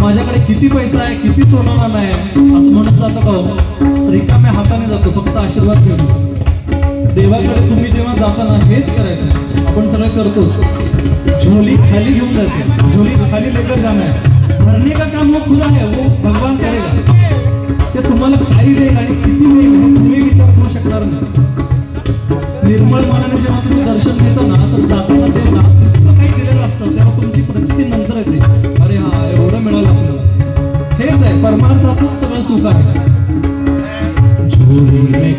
माझ्याकडे किती पैसा आहे, किती सोनं आहे असं म्हणत जातं का हो? रिकाम्या हाताने जातो, फक्त आशीर्वाद घेऊन. देवाकडे तुम्ही जेव्हा जाताना हेच करायचं. आपण सगळं करतोच. झोली खाली घेऊन जायचं, झोली खाली लेकर जाना है. भरने का काम वो खुदा है, वो भगवान करेगा. ते तुम्हाला काही देईल आणि किती देईल हे तुम्ही विचार करू शकणार नाही. निर्मळ मनाने जेव्हा तुम्ही दर्शन घेता ना, तर जाताना देव इतकं काही दिलेलं असतं, तेव्हा तुमची परिस्थिती नंतर येते. अरे हा एवढं मिळालं आपल्याला. हेच आहे, परमार्थातच सगळं सुख आहे. झोली में